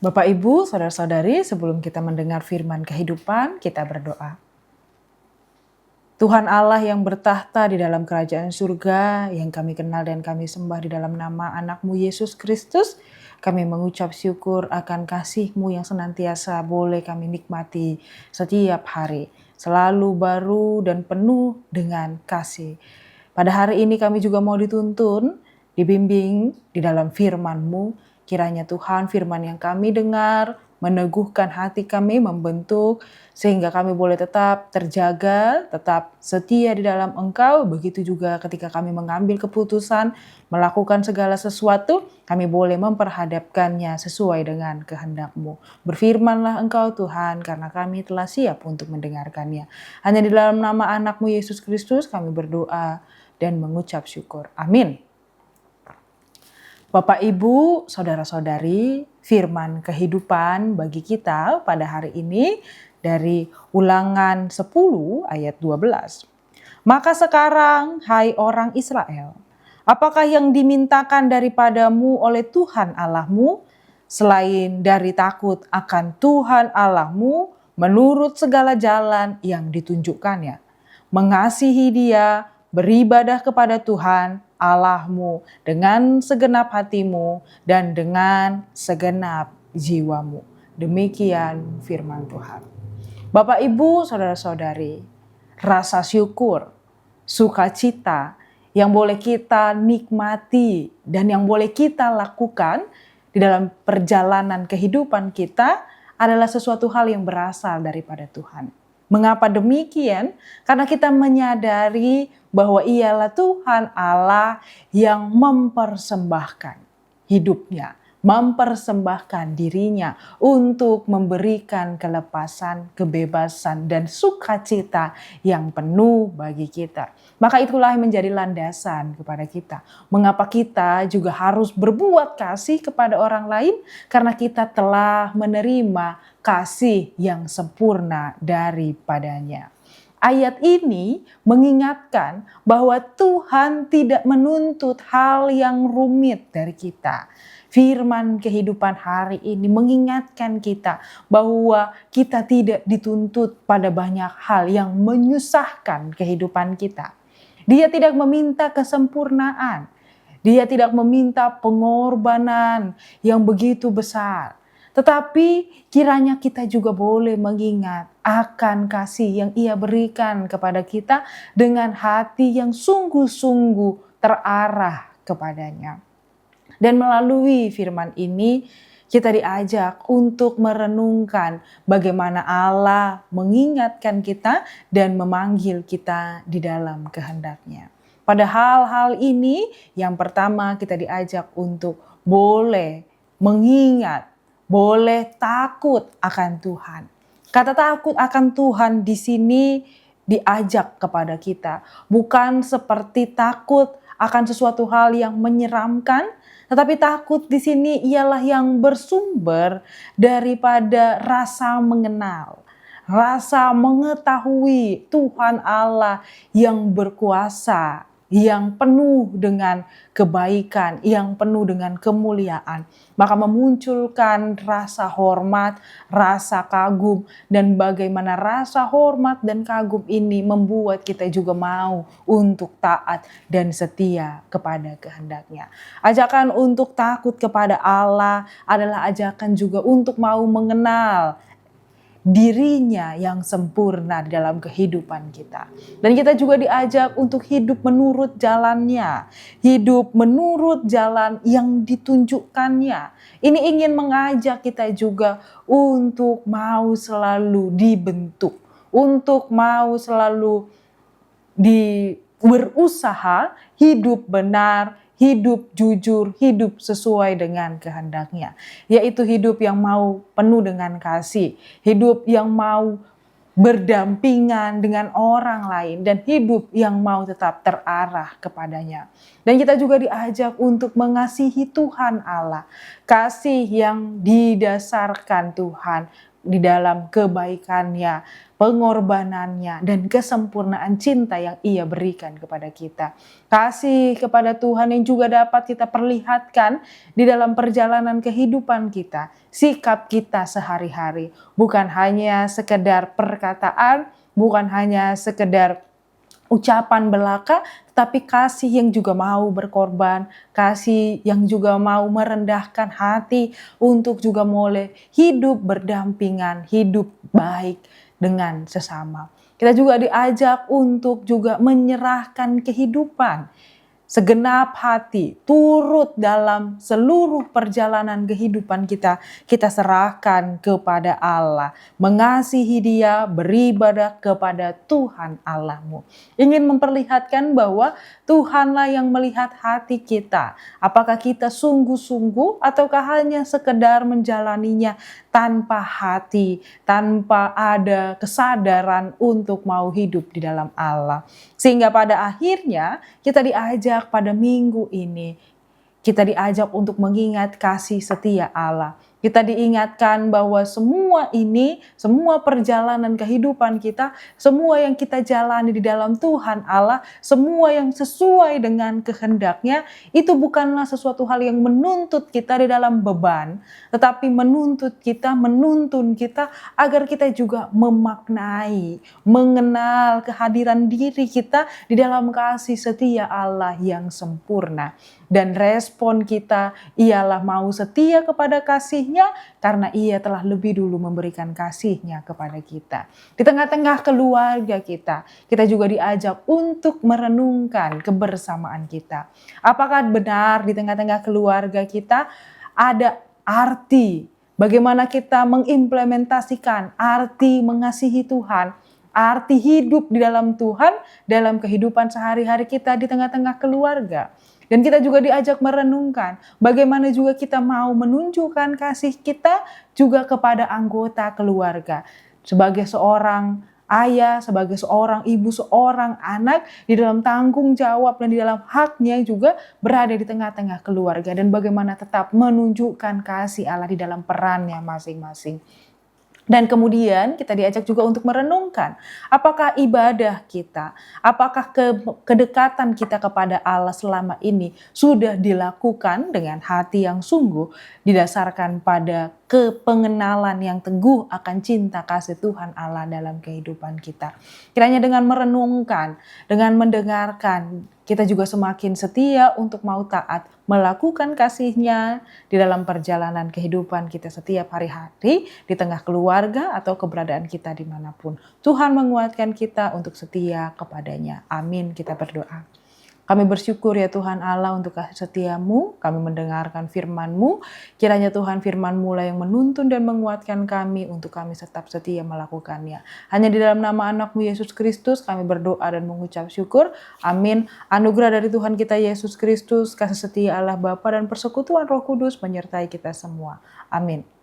Bapak, Ibu, Saudara-saudari, sebelum kita mendengar firman kehidupan, kita berdoa. Tuhan Allah yang bertahta di dalam kerajaan surga, yang kami kenal dan kami sembah di dalam nama anak-Mu Yesus Kristus, kami mengucap syukur akan kasih-Mu yang senantiasa boleh kami nikmati setiap hari, selalu baru dan penuh dengan kasih. Pada hari ini kami juga mau dituntun, dibimbing di dalam firman-Mu. Kiranya Tuhan firman yang kami dengar meneguhkan hati kami, membentuk sehingga kami boleh tetap terjaga, tetap setia di dalam Engkau. Begitu juga ketika kami mengambil keputusan, melakukan segala sesuatu, kami boleh memperhadapkannya sesuai dengan kehendak-Mu. Berfirmanlah Engkau Tuhan, karena kami telah siap untuk mendengarkannya. Hanya di dalam nama anak-Mu Yesus Kristus kami berdoa dan mengucap syukur. Amin. Bapak, Ibu, Saudara-saudari, firman kehidupan bagi kita pada hari ini dari Ulangan 10 ayat 12. Maka sekarang, hai orang Israel, apakah yang dimintakan daripadamu oleh Tuhan Allahmu, selain dari takut akan Tuhan Allahmu menurut segala jalan yang ditunjukkannya, mengasihi Dia, beribadah kepada Tuhan Allahmu dengan segenap hatimu dan dengan segenap jiwamu. Demikian firman Tuhan. Bapak, Ibu, Saudara-saudari, rasa syukur, sukacita yang boleh kita nikmati dan yang boleh kita lakukan di dalam perjalanan kehidupan kita adalah sesuatu hal yang berasal daripada Tuhan. Mengapa demikian? Karena kita menyadari bahwa Ialah Tuhan Allah yang mempersembahkan hidupnya, mempersembahkan dirinya untuk memberikan kelepasan, kebebasan, dan sukacita yang penuh bagi kita. Maka itulah yang menjadi landasan kepada kita. Mengapa kita juga harus berbuat kasih kepada orang lain? Karena kita telah menerima kasih yang sempurna daripadanya. Ayat ini mengingatkan bahwa Tuhan tidak menuntut hal yang rumit dari kita. Firman kehidupan hari ini mengingatkan kita bahwa kita tidak dituntut pada banyak hal yang menyusahkan kehidupan kita. Dia tidak meminta kesempurnaan. Dia tidak meminta pengorbanan yang begitu besar. Tetapi kiranya kita juga boleh mengingat akan kasih yang Ia berikan kepada kita dengan hati yang sungguh-sungguh terarah kepadanya. Dan melalui firman ini kita diajak untuk merenungkan bagaimana Allah mengingatkan kita dan memanggil kita di dalam kehendak-Nya. Pada hal-hal ini yang pertama kita diajak untuk boleh mengingat, boleh takut akan Tuhan. Kata takut akan Tuhan di sini diajak kepada kita. Bukan seperti takut akan sesuatu hal yang menyeramkan, tetapi takut di sini ialah yang bersumber daripada rasa mengenal, rasa mengetahui Tuhan Allah yang berkuasa, yang penuh dengan kebaikan, yang penuh dengan kemuliaan. Maka memunculkan rasa hormat, rasa kagum, dan bagaimana rasa hormat dan kagum ini membuat kita juga mau untuk taat dan setia kepada kehendak-Nya. Ajakan untuk takut kepada Allah adalah ajakan juga untuk mau mengenal dirinya yang sempurna di dalam kehidupan kita. Dan kita juga diajak untuk hidup menurut jalannya. Hidup menurut jalan yang ditunjukkannya. Ini ingin mengajak kita juga untuk mau selalu dibentuk. Untuk mau selalu berusaha hidup benar, hidup jujur, hidup sesuai dengan kehendak-Nya. Yaitu hidup yang mau penuh dengan kasih, hidup yang mau berdampingan dengan orang lain, dan hidup yang mau tetap terarah kepadanya. Dan kita juga diajak untuk mengasihi Tuhan Allah. Kasih yang didasarkan Tuhan, di dalam kebaikannya, pengorbanannya, dan kesempurnaan cinta yang Ia berikan kepada kita. Kasih kepada Tuhan yang juga dapat kita perlihatkan di dalam perjalanan kehidupan kita, sikap kita sehari-hari, bukan hanya sekedar perkataan, bukan hanya sekedar ucapan belaka, tetapi kasih yang juga mau berkorban, kasih yang juga mau merendahkan hati untuk juga mulai hidup berdampingan, hidup baik dengan sesama. Kita juga diajak untuk juga menyerahkan kehidupan segenap hati, turut dalam seluruh perjalanan kehidupan kita, kita serahkan kepada Allah. Mengasihi Dia, beribadah kepada Tuhan Allahmu. Ingin memperlihatkan bahwa Tuhanlah yang melihat hati kita. Apakah kita sungguh-sungguh ataukah hanya sekedar menjalaninya tanpa hati, tanpa ada kesadaran untuk mau hidup di dalam Allah. Sehingga pada akhirnya kita diajak pada minggu ini, kita diajak untuk mengingat kasih setia Allah. Kita diingatkan bahwa semua ini, semua perjalanan kehidupan kita, semua yang kita jalani di dalam Tuhan Allah, semua yang sesuai dengan kehendaknya, itu bukanlah sesuatu hal yang menuntut kita di dalam beban, tetapi menuntut kita, menuntun kita agar kita juga memaknai, mengenal kehadiran diri kita di dalam kasih setia Allah yang sempurna. Dan respon kita ialah mau setia kepada kasih-Nya karena Ia telah lebih dulu memberikan kasih-Nya kepada kita. Di tengah-tengah keluarga kita juga diajak untuk merenungkan kebersamaan kita. Apakah benar di tengah-tengah keluarga kita ada arti bagaimana kita mengimplementasikan arti mengasihi Tuhan, arti hidup di dalam Tuhan dalam kehidupan sehari-hari kita di tengah-tengah keluarga. Dan kita juga diajak merenungkan bagaimana juga kita mau menunjukkan kasih kita juga kepada anggota keluarga. Sebagai seorang ayah, sebagai seorang ibu, seorang anak, di dalam tanggung jawab dan di dalam haknya juga berada di tengah-tengah keluarga. Dan bagaimana tetap menunjukkan kasih Allah di dalam perannya masing-masing. Dan kemudian kita diajak juga untuk merenungkan apakah ibadah kita, apakah kedekatan kita kepada Allah selama ini sudah dilakukan dengan hati yang sungguh didasarkan pada kepengenalan yang teguh akan cinta kasih Tuhan Allah dalam kehidupan kita. Kiranya dengan merenungkan, dengan mendengarkan, kita juga semakin setia untuk mau taat melakukan kasih-Nya di dalam perjalanan kehidupan kita setiap hari-hari di tengah keluarga atau keberadaan kita dimanapun. Tuhan menguatkan kita untuk setia kepadanya. Amin, kita berdoa. Kami bersyukur ya Tuhan Allah untuk kasih setia-Mu, kami mendengarkan firman-Mu. Kiranya Tuhan firman-Mu lah yang menuntun dan menguatkan kami untuk kami tetap setia melakukannya. Hanya di dalam nama anak-Mu Yesus Kristus kami berdoa dan mengucap syukur. Amin. Anugerah dari Tuhan kita Yesus Kristus, kasih setia Allah Bapa dan persekutuan Roh Kudus menyertai kita semua. Amin.